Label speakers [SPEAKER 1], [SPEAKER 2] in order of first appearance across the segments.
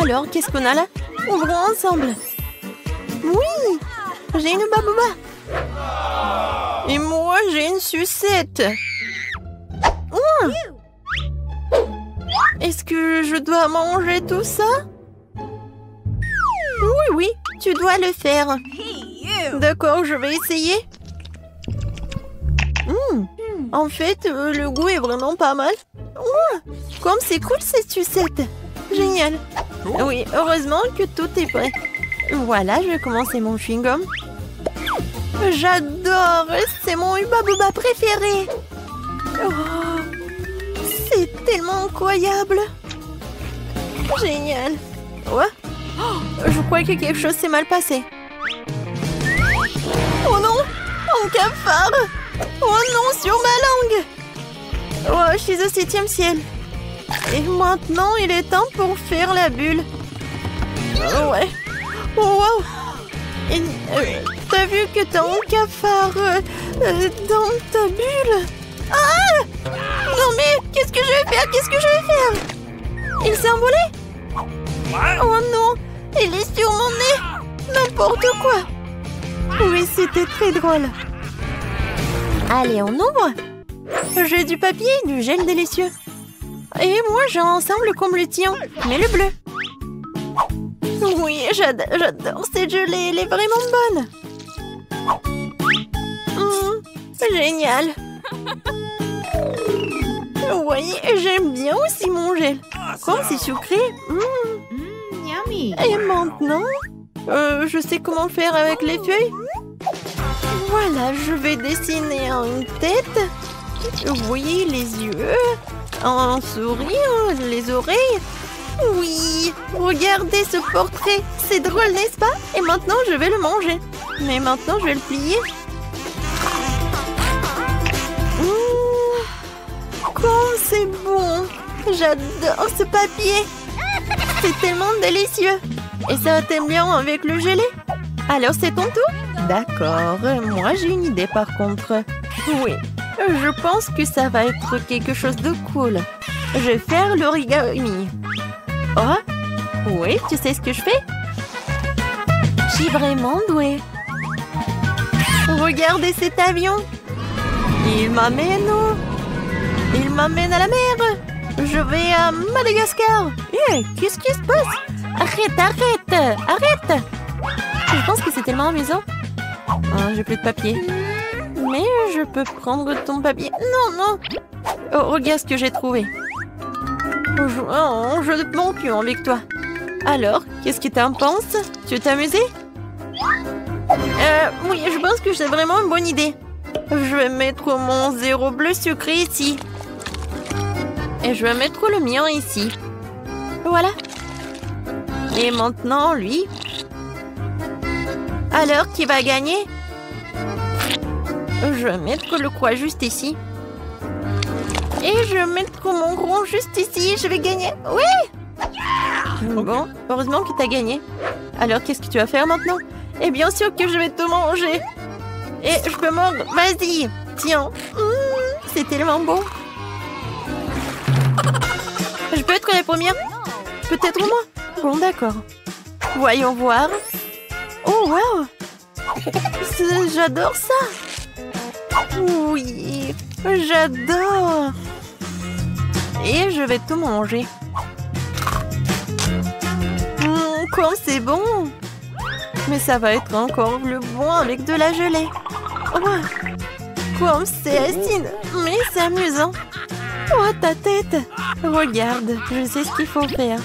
[SPEAKER 1] Alors, qu'est-ce qu'on a là? Ouvrons ensemble. Oui, j'ai une babouba. Et moi, j'ai une sucette. Oh. Est-ce que je dois manger tout ça? Oui, oui, tu dois le faire. D'accord, je vais essayer. En fait, le goût est vraiment pas mal. Comme c'est cool cette sucette. Génial. Oui, heureusement que tout est prêt. Voilà, je vais commencer mon chewing-gum. J'adore, c'est mon Hubba Bubba préféré. Oh, c'est tellement incroyable. Génial. Ouais. Oh, je crois que quelque chose s'est mal passé. Oh non, un cafard. Oh non, sur ma langue. Oh, je suis au 7e ciel. Et maintenant, il est temps pour faire la bulle. Oh, ouais. Oh, wow. T'as vu que t'as un cafard dans ta bulle? Ah! Non mais, qu'est-ce que je vais faire? Qu'est-ce que je vais faire? Il s'est envolé? Oh non, il est sur mon nez. N'importe quoi. Oui, c'était très drôle. Allez, on ouvre. J'ai du papier et du gel délicieux. Et moi, j'ai un ensemble comme le tien, mais le bleu. Oui, j'adore cette gelée, elle est vraiment bonne. Génial. Oui, j'aime bien aussi mon gel. Comme c'est sucré.
[SPEAKER 2] Yummy.
[SPEAKER 1] Et maintenant, je sais comment faire avec les feuilles. Voilà, je vais dessiner une tête. Oui, les yeux. Un sourire, les oreilles. Oui, regardez ce portrait. C'est drôle, n'est-ce pas? Et maintenant, je vais le manger. Mais maintenant, je vais le plier. Comme c'est bon. J'adore ce papier. C'est tellement délicieux. Et ça t'aime bien avec le gelé? Alors, c'est ton tour? D'accord. Moi, j'ai une idée par contre. Oui, je pense que ça va être quelque chose de cool. Je vais faire l'origami. Oh, oui, tu sais ce que je fais? Je suis vraiment douée. Regardez cet avion. Il m'amène à la mer. Je vais à Madagascar. Qu'est-ce qui se passe? Arrête. Je pense que c'est tellement amusant. J'ai plus de papier. Mais je peux prendre ton papier. Non. Oh, regarde ce que j'ai trouvé. Je de mon cul avec toi. Alors, qu'est-ce que t'en penses? Tu t'es amusé? Oui, je pense que c'est vraiment une bonne idée. Je vais mettre mon 0 bleu sucré ici. Et je vais mettre le mien ici. Voilà. Et maintenant, lui. Alors, qui va gagner? Je vais mettre le croix juste ici. Et je vais mettre mon gros juste ici. Je vais gagner. Oui! Bon, heureusement que tu as gagné. Alors, qu'est-ce que tu vas faire maintenant? Et bien sûr que je vais te manger. Et je peux mordre. Vas-y. Tiens. C'est tellement beau. Je peux être la première? Peut-être moi? Bon, d'accord. Voyons voir. Oh, wow! J'adore ça! Oui, j'adore! Et je vais tout manger. Comme c'est bon! Mais ça va être encore le bon avec de la gelée. Oh, comme c'est acide, mais c'est amusant. Oh, ta tête! Regarde, je sais ce qu'il faut faire.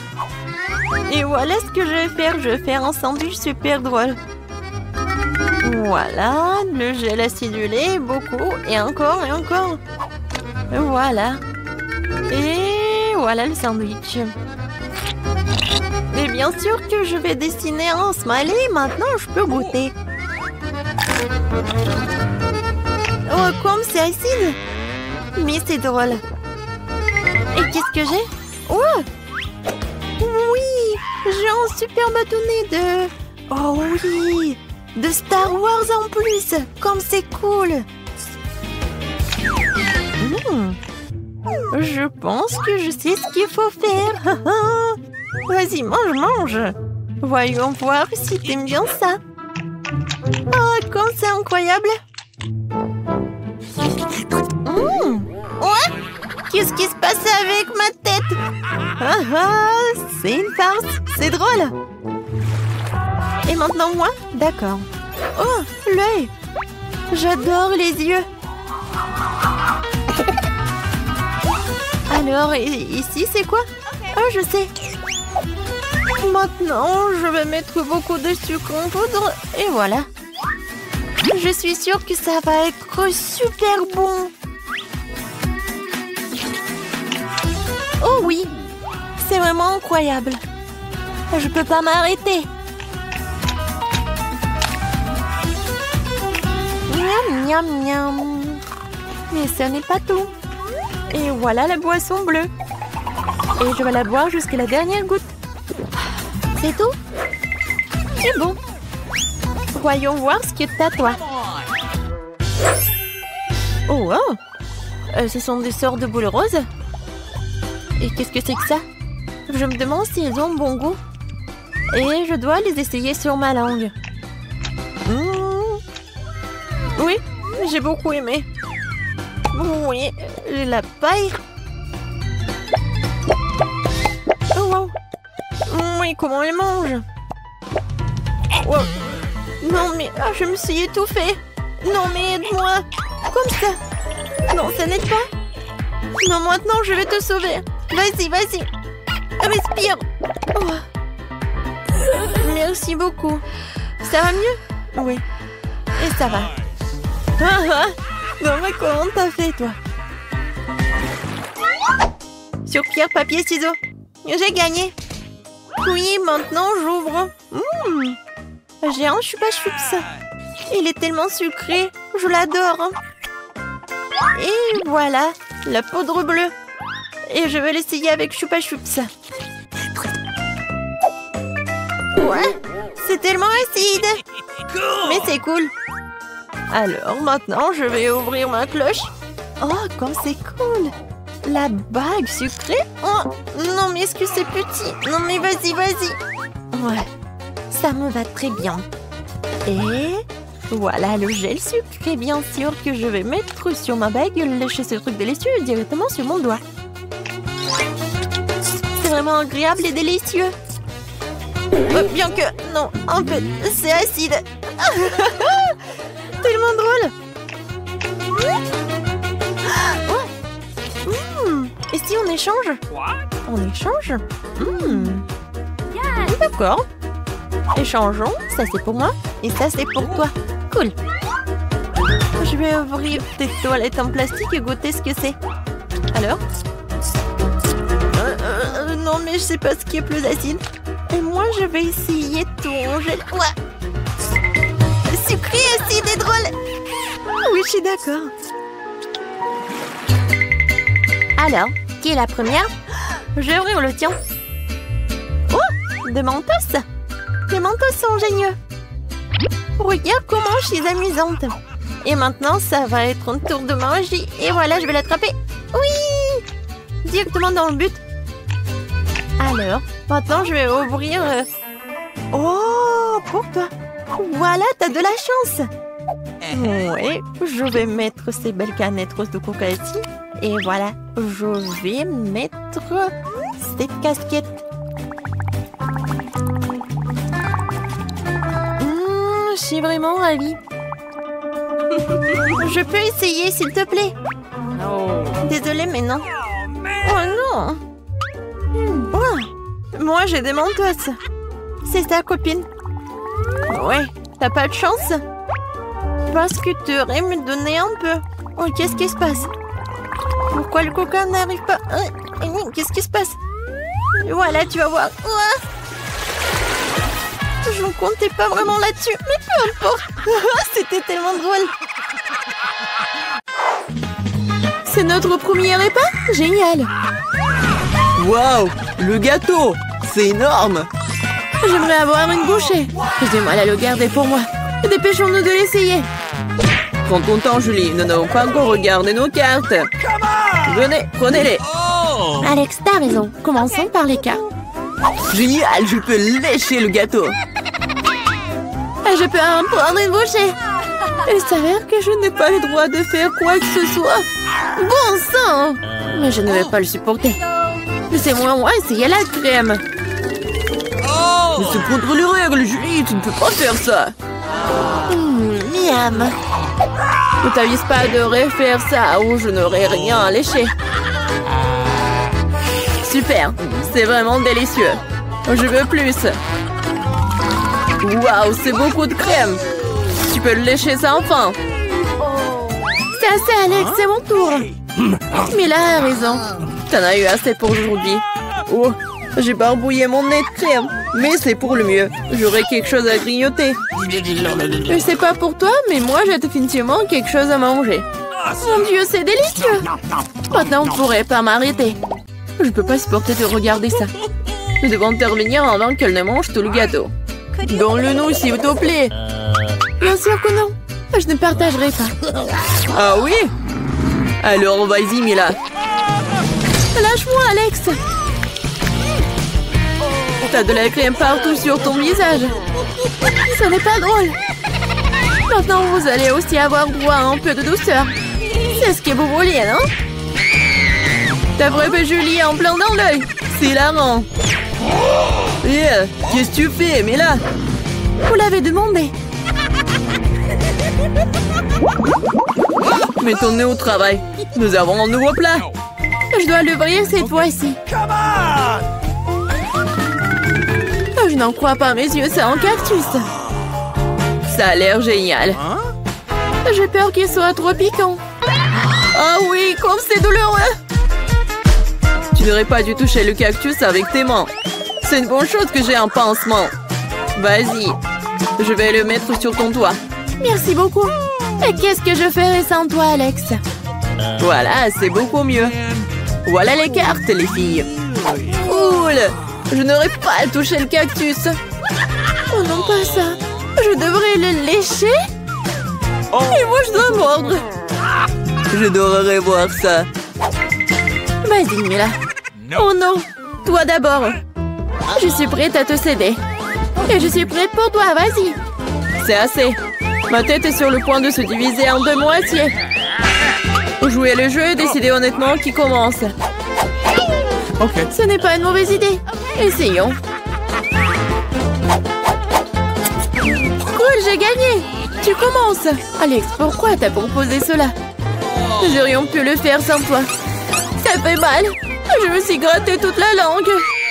[SPEAKER 1] Et voilà ce que je vais faire. Je vais faire un sandwich super drôle. Voilà, le gel acidulé, beaucoup, et encore, et encore. Voilà. Et voilà le sandwich. Et bien sûr que je vais dessiner un smiley. Maintenant, je peux goûter. Oh, comme c'est acide. Mais c'est drôle. Et qu'est-ce que j'ai? Oh! Oui! J'ai un super bâtonnet de... Oh oui! De Star Wars en plus! Comme c'est cool! Je pense que je sais ce qu'il faut faire. Vas-y, mange, mange. Voyons voir si t'aimes bien ça. Oh, comme c'est incroyable. Ouais. Qu'est-ce qui se passe avec ma tête? C'est une farce. C'est drôle. Et maintenant moi? D'accord. Oh, l'œil. J'adore les yeux. Alors, ici, c'est quoi? Oh, je sais. Maintenant, je vais mettre beaucoup de sucre en poudre. Et voilà. Je suis sûre que ça va être super bon. Oh oui. C'est vraiment incroyable. Je peux pas m'arrêter. Miam, miam, miam. Mais ce n'est pas tout. Et voilà la boisson bleue. Et je vais la boire jusqu'à la dernière goutte. C'est tout? C'est bon. Voyons voir ce que t'as, toi. Oh, wow. Ce sont des sortes de boules roses. Et qu'est-ce que c'est que ça? Je me demande si elles ont bon goût. Et je dois les essayer sur ma langue. Oui, j'ai beaucoup aimé. Oui, la paille. Oh, wow. Oui, comment elle mange? Wow. Non, mais je me suis étouffée. Non, mais aide-moi. Comme ça. Non, ça n'aide pas. Non, maintenant, je vais te sauver. Vas-y, vas-y. Respire. Oh. Merci beaucoup. Ça va mieux? Oui. Et ça va. Non, mais comment t'as fait, toi? Sur pierre, papier, ciseaux. J'ai gagné. Oui, maintenant, j'ouvre. J'ai un chupa-chups. Il est tellement sucré. Je l'adore. Et voilà, la poudre bleue. Et je vais l'essayer avec chupa-chups. Ouais, c'est tellement acide. Mais c'est cool. Alors, maintenant, je vais ouvrir ma cloche. Oh, comme c'est cool. La bague sucrée. Oh, non, mais est-ce que c'est petit? Non, mais vas-y, vas-y. Ouais, ça me va très bien. Et voilà le gel sucré, bien sûr, que je vais mettre sur ma bague. Lécher ce truc délicieux directement sur mon doigt. C'est vraiment agréable et délicieux. Bien que, non, un peu, c'est acide. Tellement drôle. Et si on échange? On échange? D'accord. Échangeons. Ça, c'est pour moi. Et ça, c'est pour toi. Cool. Je vais ouvrir tes toilettes en plastique et goûter ce que c'est. Alors? Non, mais je sais pas ce qui est plus acide. Et moi, je vais essayer ton gel. Ouais. Sucré, acide et drôle. Oui, je suis d'accord. Alors, qui est la première? Je vais ouvrir le tien. Oh, des mentos. Des mentos sont géniaux. Regarde comment je suis amusante. Et maintenant, ça va être un tour de magie. Et voilà, je vais l'attraper. Oui! Directement dans le but. Alors, maintenant, je vais ouvrir... Oh, pour toi. Voilà, t'as de la chance. Oui, je vais mettre ces belles canettes roses de coca ici. Et voilà, je vais mettre cette casquette. Je suis vraiment ravie. Je peux essayer, s'il te plaît? Désolée, mais non. Oh non. Oh, moi, j'ai des mentos. C'est ta copine. Ouais, t'as pas de chance? Parce que tu aurais me donner un peu. Oh, qu'est-ce qui se passe? Pourquoi le coca n'arrive pas? Qu'est-ce qui se passe? Voilà, tu vas voir. Je ne comptais pas vraiment là-dessus, mais peu importe. C'était tellement drôle. C'est notre premier repas? Génial.
[SPEAKER 3] Waouh, le gâteau, c'est énorme.
[SPEAKER 1] J'aimerais avoir une bouchée. J'ai du mal à le garder pour moi. Dépêchons-nous de l'essayer.
[SPEAKER 3] Prends ton temps, Julie. Nous n'avons pas encore regardé nos cartes. Venez, prenez-les.
[SPEAKER 1] Alex, t'as raison. Commençons par les cartes.
[SPEAKER 3] Génial, je peux lécher le gâteau.
[SPEAKER 1] Je peux en prendre une bouchée. Il s'avère que je n'ai pas le droit de faire quoi que ce soit. Bon sang! Mais je ne vais pas le supporter. Laissez-moi essayer la crème.
[SPEAKER 3] Mais c'est contre les règles, Julie, tu ne peux pas faire ça.
[SPEAKER 1] Miam. Ne t'avise pas de refaire ça ou je n'aurai rien à lécher.
[SPEAKER 3] Super, c'est vraiment délicieux. Je veux plus. Waouh, c'est beaucoup de crème. Tu peux le lécher sans fin.
[SPEAKER 1] C'est assez, Alex, c'est mon tour. Mila a raison.
[SPEAKER 3] T'en as eu assez pour aujourd'hui. Oh, j'ai barbouillé mon nez de crème. Mais c'est pour le mieux. J'aurai quelque chose à grignoter.
[SPEAKER 1] Je sais pas pour toi, mais moi j'ai définitivement quelque chose à manger. Mon Dieu, c'est délicieux. Maintenant, on ne pourrait pas m'arrêter.
[SPEAKER 3] Je peux pas supporter de regarder ça. Nous devons intervenir avant qu'elle ne mange tout le gâteau. Donne-le-nous, s'il te plaît.
[SPEAKER 1] Bien sûr que non. Je ne partagerai pas.
[SPEAKER 3] Ah oui? Alors, vas-y, Mila.
[SPEAKER 1] Lâche-moi, Alex.
[SPEAKER 3] T'as de la crème partout sur ton visage.
[SPEAKER 1] Ce n'est pas drôle. Maintenant, vous allez aussi avoir droit à un peu de douceur. C'est ce que vous vouliez, non?
[SPEAKER 3] T'as frappé Julie en plein dans l'œil. C'est hilarant. Yeah, qu'est-ce que tu fais, Mila?
[SPEAKER 1] Vous l'avez demandé.
[SPEAKER 3] Mettons-nous au travail. Nous avons un nouveau plat.
[SPEAKER 1] Je dois l'ouvrir cette fois-ci. Je n'en crois pas, mes yeux, c'est un cactus.
[SPEAKER 3] Ça a l'air génial.
[SPEAKER 1] J'ai peur qu'il soit trop piquant.
[SPEAKER 3] Ah oui, comme c'est douloureux. Tu n'aurais pas dû toucher le cactus avec tes mains. C'est une bonne chose que j'ai un pansement. Vas-y, je vais le mettre sur ton toit.
[SPEAKER 1] Merci beaucoup. Et qu'est-ce que je ferais sans toi, Alex?
[SPEAKER 3] Voilà, c'est beaucoup mieux. Voilà les cartes, les filles. Cool. Je n'aurais pas touché le cactus.
[SPEAKER 1] Oh non, pas ça. Je devrais le lécher?
[SPEAKER 3] Et moi, je dois mordre. J'adorerais voir ça.
[SPEAKER 1] Vas-y, Mila. Oh non. Toi d'abord. Je suis prête à te céder. Et je suis prête pour toi, vas-y.
[SPEAKER 3] C'est assez. Ma tête est sur le point de se diviser en deux moitiés. Jouer le jeu et décider honnêtement qui commence.
[SPEAKER 1] Ce n'est pas une mauvaise idée. Essayons. Cool, j'ai gagné. Tu commences. Alex, pourquoi t'as proposé cela? Nous aurions pu le faire sans toi. Ça fait mal. Je me suis gratté toute la langue.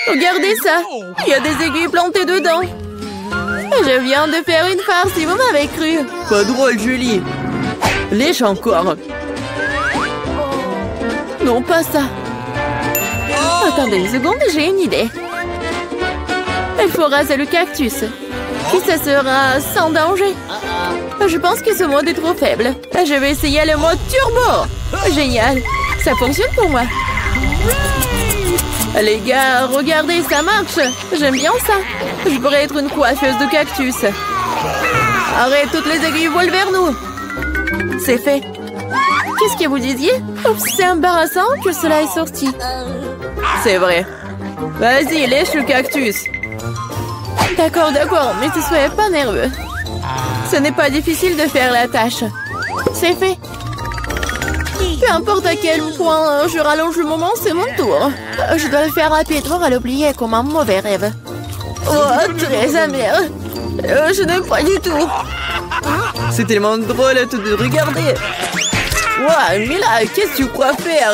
[SPEAKER 1] Regardez ça. Il y a des aiguilles plantées dedans. Je viens de faire une farce, si vous m'avez cru.
[SPEAKER 3] Pas drôle, Julie. Lèche encore.
[SPEAKER 1] Non, pas ça. Attendez une seconde, j'ai une idée. Il faut raser le cactus. Puis ça sera sans danger. Je pense que ce mode est trop faible. Je vais essayer le mode turbo. Génial. Ça fonctionne pour moi. Les gars, regardez, ça marche. J'aime bien ça. Je pourrais être une coiffeuse de cactus. Arrête, toutes les aiguilles volent vers nous. C'est fait. Qu'est-ce que vous disiez? C'est embarrassant que cela est sorti.
[SPEAKER 3] C'est vrai. Vas-y, lèche le cactus.
[SPEAKER 1] D'accord, mais ne soyez pas nerveux. Ce n'est pas difficile de faire la tâche. C'est fait. Peu importe à quel point je rallonge le moment, c'est mon tour. Je dois le faire rapidement à l'oublier comme un mauvais rêve. Oh, très amer. Je n'aime pas du tout.
[SPEAKER 3] C'est tellement drôle de regarder. Wow, Mila, qu'est-ce que tu crois faire?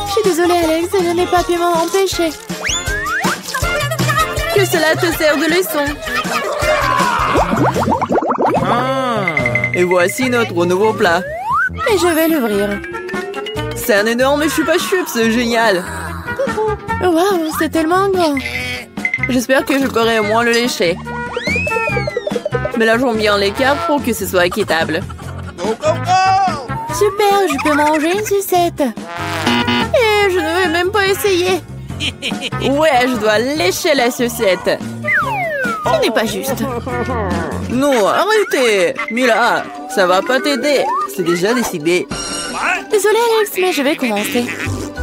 [SPEAKER 1] Je suis désolée, Alex, je n'ai pas pu m'en empêcher.
[SPEAKER 3] Que cela te sert de leçon. Et voici notre nouveau plat.
[SPEAKER 1] Et je vais l'ouvrir.
[SPEAKER 3] C'est un énorme chupa-chups, c'est génial.
[SPEAKER 1] Waouh, c'est tellement grand.
[SPEAKER 3] J'espère que je pourrai au moins le lécher. Mélangeons bien les cartes pour que ce soit équitable.
[SPEAKER 1] Super, je peux manger une sucette. Et je ne vais même pas essayer.
[SPEAKER 3] Ouais, je dois lécher la sucette.
[SPEAKER 1] Ce n'est pas juste.
[SPEAKER 3] Non, arrêtez. Mila, ça va pas t'aider. C'est déjà décidé.
[SPEAKER 1] Désolée, Alex, mais je vais commencer.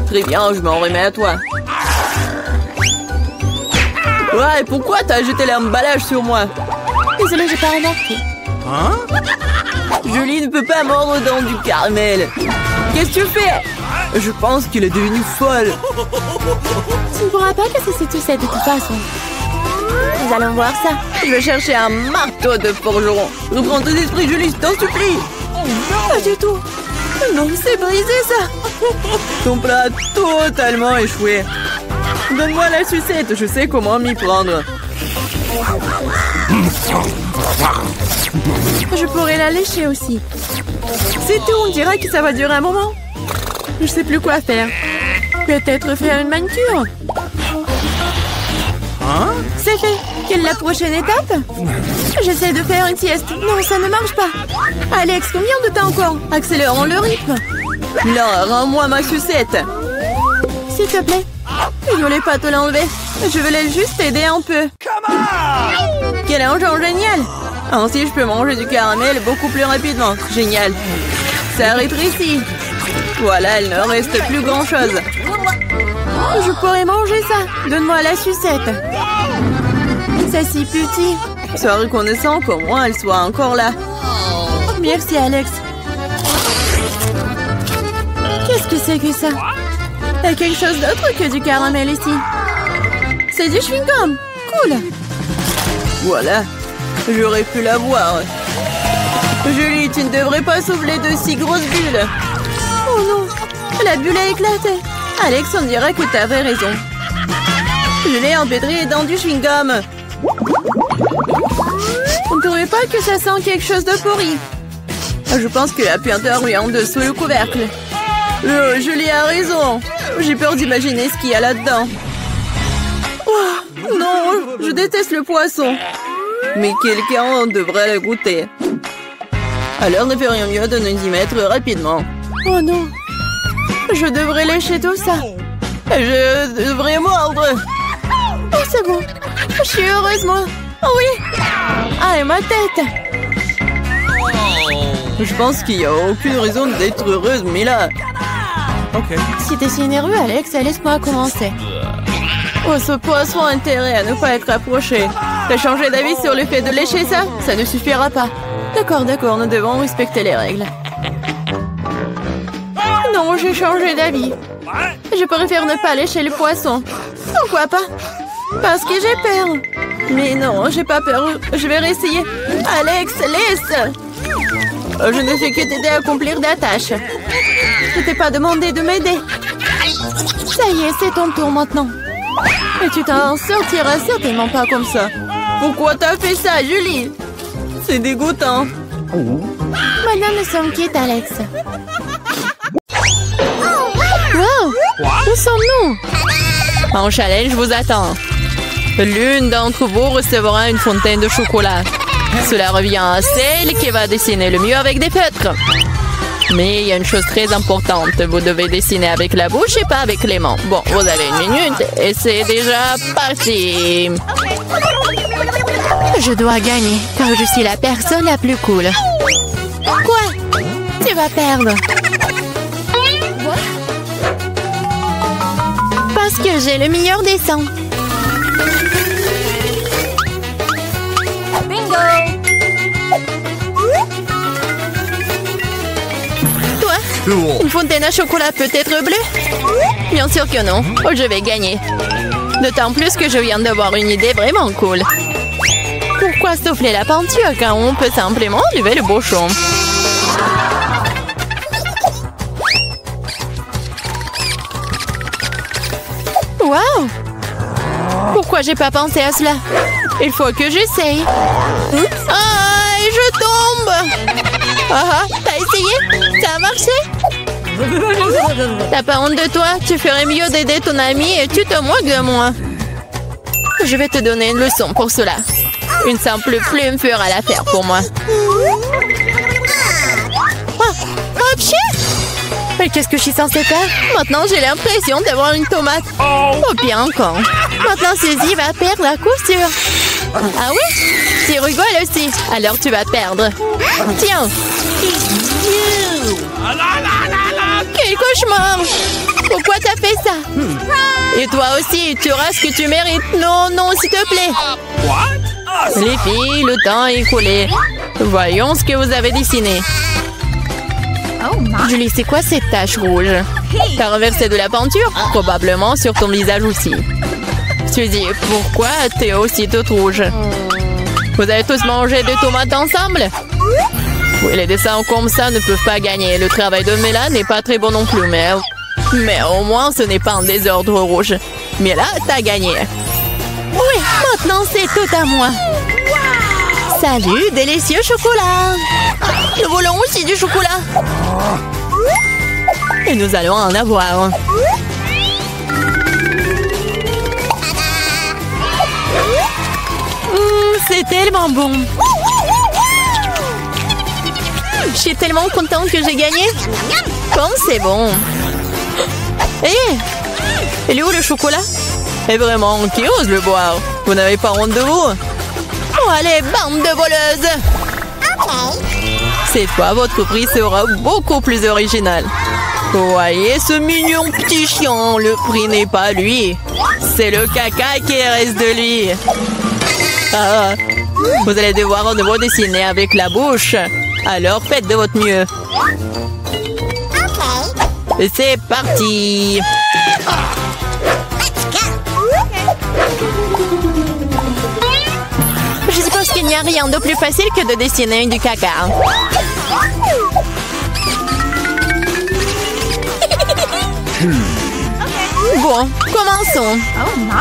[SPEAKER 3] Très bien, je m'en remets à toi. Ouais, pourquoi t'as jeté l'emballage sur moi?
[SPEAKER 1] Désolée, j'ai pas remarqué.
[SPEAKER 3] Julie ne peut pas mordre dans du caramel. Qu'est-ce que tu fais? Je pense qu'il est devenu folle.
[SPEAKER 1] Tu ne pourras pas casser cette sucette de toute façon. Nous allons voir ça.
[SPEAKER 3] Je vais chercher un marteau de forgeron. Reprends tes esprits, Julie, je t'en supplie.
[SPEAKER 1] Pas du tout. Non, c'est brisé ça.
[SPEAKER 3] Ton plat a totalement échoué. Donne-moi la sucette, je sais comment m'y prendre.
[SPEAKER 1] Je pourrais la lécher aussi. C'est tout, on dirait que ça va durer un moment. Je sais plus quoi faire. Peut-être faire une manucure. C'est fait. Quelle est la prochaine étape? J'essaie de faire une sieste. Non, ça ne marche pas. Alex, combien de temps encore? Accélérons le rythme.
[SPEAKER 3] Là, rends-moi ma sucette.
[SPEAKER 1] S'il te plaît. Je voulais pas te l'enlever. Je voulais juste t'aider un peu.
[SPEAKER 3] Quel engin génial! Ainsi, je peux manger du caramel beaucoup plus rapidement. Génial. Ça rétrécit. Voilà, il ne reste plus grand-chose.
[SPEAKER 1] Je pourrais manger ça. Donne-moi la sucette. C'est si petit.
[SPEAKER 3] Sois reconnaissant qu'au moins elle soit encore là.
[SPEAKER 1] Merci, Alex. Qu'est-ce que c'est que ça? Il y a quelque chose d'autre que du caramel ici. C'est du chewing-gum. Cool.
[SPEAKER 3] Voilà. J'aurais pu la voir. Julie, tu ne devrais pas souffler de si grosses bulles.
[SPEAKER 1] Oh non. La bulle a éclaté.
[SPEAKER 3] Alex, on dirait que t'avais raison. Je l'ai empêtrée dans du chewing-gum.
[SPEAKER 1] On ne trouvait pas que ça sent quelque chose de pourri.
[SPEAKER 3] Je pense que la puanteur lui est en dessous le couvercle. Julie a raison. J'ai peur d'imaginer ce qu'il y a là-dedans. Oh, non, je déteste le poisson. Mais quelqu'un devrait le goûter. Alors ne ferions mieux de nous y mettre rapidement.
[SPEAKER 1] Oh non. Je devrais lécher tout ça.
[SPEAKER 3] Je devrais mordre.
[SPEAKER 1] Oh, c'est bon. Je suis heureuse, moi. Oh oui. Ah, et ma tête.
[SPEAKER 3] Je pense qu'il n'y a aucune raison d'être heureuse, mais là...
[SPEAKER 1] Ok. Si t'es si nerveux, Alex, laisse-moi commencer.
[SPEAKER 3] Oh, ce poisson a intérêt à ne pas être approché. T'as changé d'avis sur le fait de lécher ça? Ça ne suffira pas. D'accord, nous devons respecter les règles.
[SPEAKER 1] Non, j'ai changé d'avis. Je préfère ne pas lécher le poisson. Pourquoi pas? Parce que j'ai peur.
[SPEAKER 3] Mais non, j'ai pas peur. Je vais réessayer.
[SPEAKER 1] Alex, laisse!
[SPEAKER 3] Je ne fais que t'aider à accomplir des tâches.
[SPEAKER 1] Je t'ai pas demandé de m'aider. Ça y est, c'est ton tour maintenant. Et tu t'en sortiras certainement pas comme ça.
[SPEAKER 3] Pourquoi t'as fait ça, Julie? C'est dégoûtant.
[SPEAKER 1] Maintenant, nous sommes quittes, Alex. Wow! Où sommes-nous?
[SPEAKER 3] En challenge vous attend. L'une d'entre vous recevra une fontaine de chocolat. Cela revient à celle qui va dessiner le mieux avec des feutres. Mais il y a une chose très importante. Vous devez dessiner avec la bouche et pas avec les mains. Bon, vous avez 1 minute et c'est déjà parti.
[SPEAKER 1] Je dois gagner, car je suis la personne la plus cool. Quoi? Tu vas perdre. Parce que j'ai le meilleur dessin. Bingo! Toi? Une fontaine à chocolat peut être bleue? Bien sûr que non. Oh, je vais gagner. D'autant plus que je viens d'avoir une idée vraiment cool. Pourquoi souffler la peinture quand on peut simplement enlever le bouchon? Wow! Pourquoi j'ai pas pensé à cela? Il faut que j'essaye. Ah, et je tombe! Ah, t'as essayé? Ça a marché? T'as pas honte de toi? Tu ferais mieux d'aider ton ami et tu te moques de moi. Je vais te donner une leçon pour cela. Une simple plume fera l'affaire pour moi. Oh, pchit! Mais qu'est-ce que je suis censée faire? Maintenant, j'ai l'impression d'avoir une tomate. Oh, bien encore. Maintenant, Suzy va perdre la couture. Ah oui? Tu rigoles aussi. Alors, tu vas perdre. Tiens. Quel cauchemar! Pourquoi t'as fait ça? Et toi aussi, tu auras ce que tu mérites. Non, non, s'il te plaît. Les filles, le temps est écoulé. Voyons ce que vous avez dessiné. Julie, c'est quoi cette tache rouge? T'as renversé de la peinture? Probablement sur ton visage aussi. Suzy, pourquoi t'es aussi toute rouge? Vous avez tous mangé des tomates ensemble? Oui, les dessins comme ça ne peuvent pas gagner. Le travail de Mela n'est pas très bon non plus, mais au moins ce n'est pas un désordre rouge. Mais là, t'as gagné. Oui, maintenant c'est tout à moi. Salut, délicieux chocolat. Nous voulons aussi du chocolat. Et nous allons en avoir. C'est tellement bon. Je suis tellement contente que j'ai gagné. Comme c'est bon. Il est où le chocolat? Et vraiment, qui ose le boire? Vous n'avez pas honte de vous? Oh, allez, bande de voleuses! Cette fois, votre prix sera beaucoup plus original. Voyez ce mignon petit chien. Le prix n'est pas lui. C'est le caca qui reste de lui. Ah, vous allez devoir de nouveau dessiner avec la bouche. Alors faites de votre mieux. Et c'est parti. Je suppose qu'il n'y a rien de plus facile que de dessiner du caca. Bon, commençons.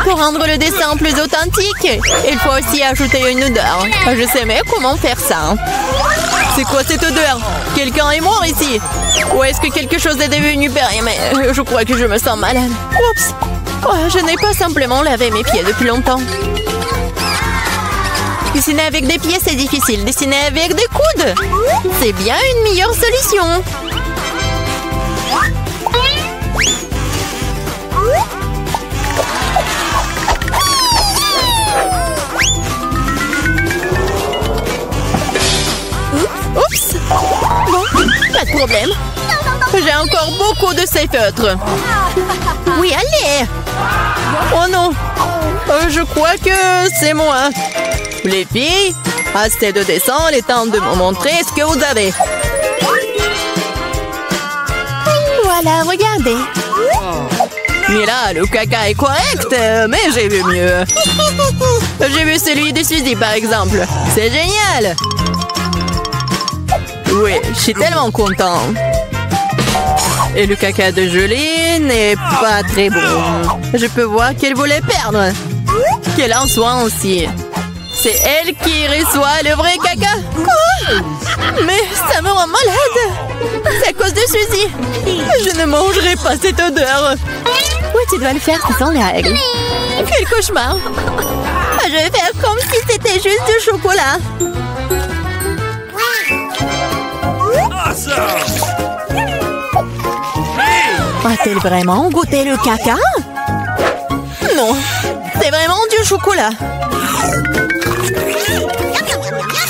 [SPEAKER 1] Pour rendre le dessin plus authentique, il faut aussi ajouter une odeur. Je sais même comment faire ça. C'est quoi cette odeur? Quelqu'un est mort ici? Ou est-ce que quelque chose est devenu périmé? Je crois que je me sens malade. Oups! Oh, je n'ai pas simplement lavé mes pieds depuis longtemps. Dessiner avec des pieds, c'est difficile. Dessiner avec des coudes, c'est bien une meilleure solution. Oups! Bon, pas de problème. J'ai encore beaucoup de ces feutres. Oui, allez! Oh non! Je crois que c'est moi. Les filles, assez de dessin, il est temps de me montrer ce que vous avez. Voilà, regardez. Mais là, le caca est correct, mais j'ai vu mieux. J'ai vu celui de Suzy, par exemple. C'est génial! Oui, je suis tellement content. Et le caca de Julie n'est pas très bon. Je peux voir qu'elle voulait perdre. Qu'elle en soit aussi. C'est elle qui reçoit le vrai caca. Quoi? Mais ça me rend malade. C'est à cause de Suzy. Je ne mangerai pas cette odeur. Oui, tu dois le faire, ce sont les règles. Quel cauchemar. Je vais faire comme si c'était juste du chocolat. A-t-elle vraiment goûté le caca? Non, c'est vraiment du chocolat.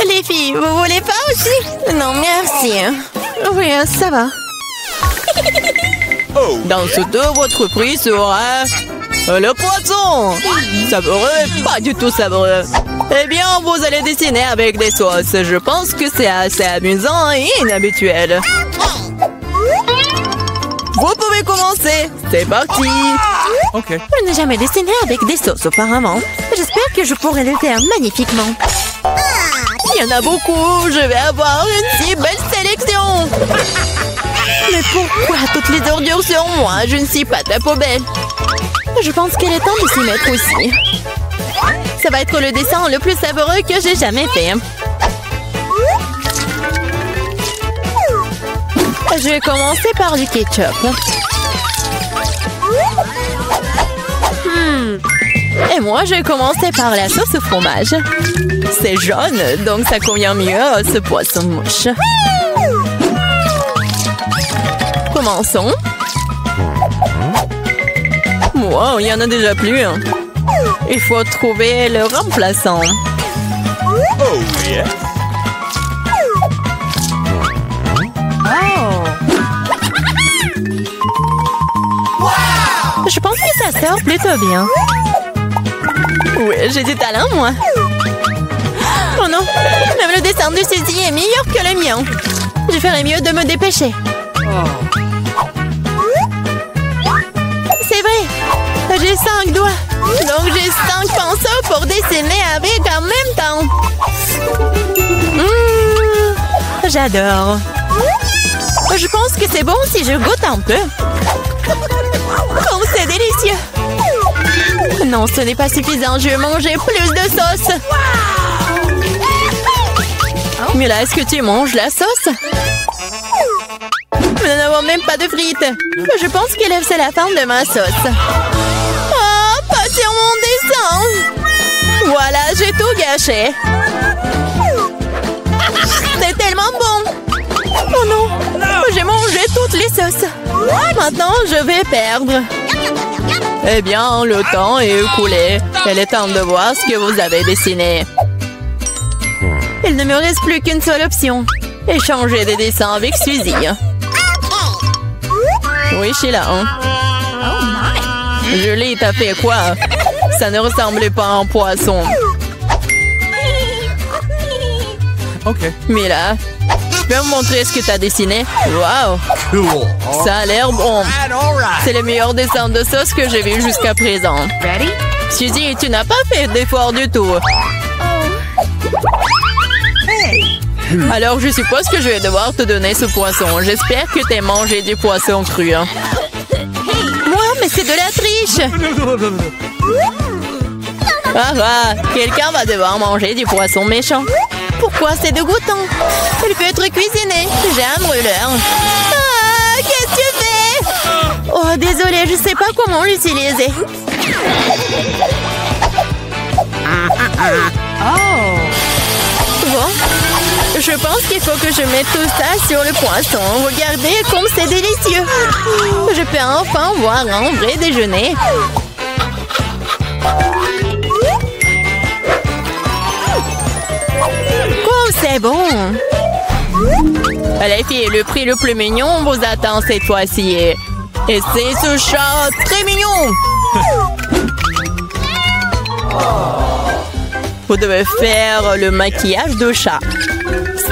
[SPEAKER 1] Les filles, vous voulez pas aussi? Non, merci. Oui, ça va. Dans ce dos, votre prix sera le poisson. Savoureux, pas du tout savoureux. Eh bien, vous allez dessiner avec des sauces. Je pense que c'est assez amusant et inhabituel. Vous pouvez commencer. C'est parti.
[SPEAKER 4] Ok.
[SPEAKER 1] Je n'ai jamais dessiné avec des sauces auparavant. J'espère que je pourrai le faire magnifiquement. Il y en a beaucoup. Je vais avoir une si belle sélection. Mais pourquoi toutes les ordures sur moi? Je ne suis pas ta poubelle. Je pense qu'il est temps de s'y mettre aussi. Ça va être le dessin le plus savoureux que j'ai jamais fait. Je vais commencer par du ketchup. Et moi, je vais commencer par la sauce au fromage. C'est jaune, donc ça convient mieux à ce poisson-mouche. Commençons. Wow, il y en a déjà plus. Il faut trouver le remplaçant.
[SPEAKER 4] Oh, yeah.
[SPEAKER 1] Oh. Je pense que ça sort plutôt bien. Oui, j'ai du talent, moi. Oh non, même le dessin de Suzy est meilleur que le mien. Je ferais mieux de me dépêcher. C'est vrai, j'ai 5 doigts. Donc j'ai 5 pinceaux pour dessiner avec en même temps. J'adore. Je pense que c'est bon si je goûte un peu. Oh, c'est délicieux. Non, ce n'est pas suffisant. Je vais manger plus de sauce. Mais là, est-ce que tu manges la sauce? Nous n'avons même pas de frites. Je pense que c'est la fin de ma sauce. Oh, pas sur mon dessin. Voilà, j'ai tout gâché. C'est tellement bon. Oh non, j'ai mangé toutes les sauces. Maintenant, je vais perdre. Eh bien, le temps est écoulé. Il est temps de voir ce que vous avez dessiné. Il ne me reste plus qu'une seule option. Échanger des dessins avec Suzy. Oui, Sheila. Julie, t'as fait quoi? Ça ne ressemblait pas à un poisson.
[SPEAKER 4] Ok.
[SPEAKER 3] Mila, tu peux me montrer ce que t'as dessiné? Wow!
[SPEAKER 4] Cool.
[SPEAKER 3] Ça a l'air bon. C'est le meilleur dessin de sauce que j'ai vu jusqu'à présent.
[SPEAKER 2] Ready?
[SPEAKER 3] Suzy, tu n'as pas fait d'effort du tout. Alors, je suppose que je vais devoir te donner ce poisson. J'espère que t'aies mangé du poisson cru. Hein. Moi, mais c'est de la triche! Ah, quelqu'un va devoir manger du poisson méchant. Pourquoi c'est dégoûtant? Il peut être cuisiné. J'ai un brûleur. Ah, qu'est-ce que tu fais? Oh, désolée, je sais pas comment l'utiliser. Bon, je pense qu'il faut que je mette tout ça sur le poisson. Regardez comme c'est délicieux. Je peux enfin voir un vrai déjeuner. Oh, c'est bon. Les filles, le prix le plus mignon vous attend cette fois-ci. Et c'est ce chat très mignon. Vous devez faire le maquillage de chat.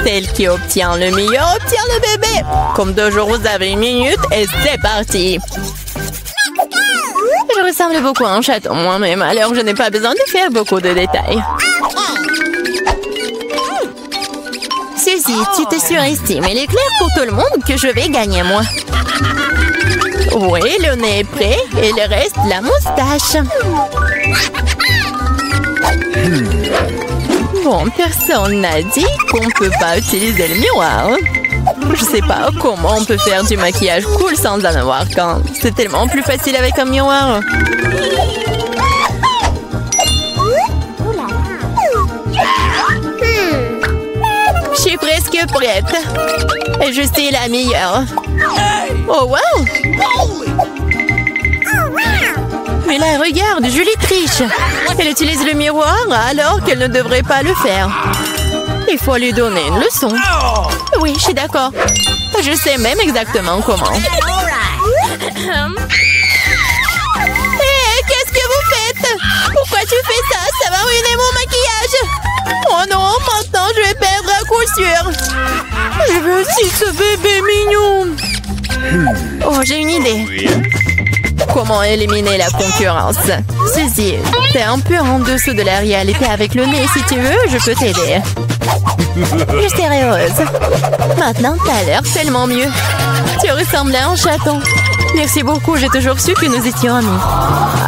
[SPEAKER 3] Celle qui obtient le meilleur obtient le bébé. Comme toujours, vous avez 1 minute et c'est parti. Je ressemble beaucoup à un chaton moi-même, alors je n'ai pas besoin de faire beaucoup de détails. Suzy, tu te surestimes. Il est clair pour tout le monde que je vais gagner, moi. Oui, le nez est prêt et il reste la moustache. Bon, personne n'a dit qu'on ne peut pas utiliser le miroir. Je sais pas comment on peut faire du maquillage cool sans en avoir qu'un. C'est tellement plus facile avec un miroir. Je suis presque prête. Et je suis la meilleure. Oh, wow! Mais là, regarde, Julie triche. Elle utilise le miroir alors qu'elle ne devrait pas le faire. Il faut lui donner une leçon. Oui, je suis d'accord. Je sais même exactement comment. Hé, qu'est-ce que vous faites? Pourquoi tu fais ça? Ça va ruiner mon maquillage. Oh non, maintenant je vais perdre à coup sûr. Je veux aussi ce bébé mignon. Oh, j'ai une idée. Comment éliminer la concurrence? Suzy, t'es un peu en dessous de la réalité avec le nez. Si tu veux, je peux t'aider. Je serai heureuse. Maintenant, t'as l'air tellement mieux. Tu ressembles à un chaton. Merci beaucoup, j'ai toujours su que nous étions amis.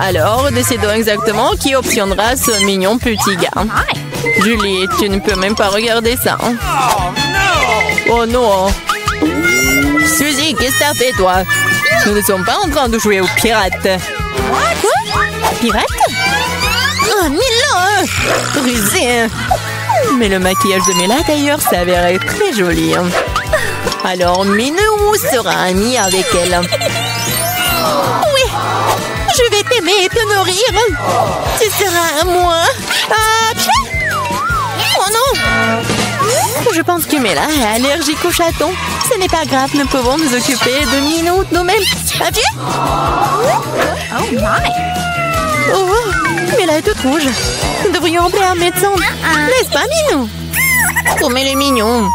[SPEAKER 3] Alors, décidons exactement qui obtiendra ce mignon petit gars. Julie, tu ne peux même pas regarder ça. Oh non. Suzy, qu'est-ce que t'as fait, toi? Nous ne sommes pas en train de jouer aux pirates. Quoi? Pirates? Oh, Mila! Rusé! Mais le maquillage de Mila, d'ailleurs, s'avérait très joli. Alors, Minou sera amie avec elle. Oui! Je vais t'aimer et te nourrir. Tu seras à moi. Ah, oh non! Je pense
[SPEAKER 1] pense que Mela est allergique aux chatons. Ce n'est pas grave, nous pouvons nous occuper de Minou nous-mêmes. As vu?
[SPEAKER 2] Oh my!
[SPEAKER 1] Oh, Mela est toute rouge. Nous devrions appeler un médecin. N'est-ce pas, Minou? Comme elle est mignon.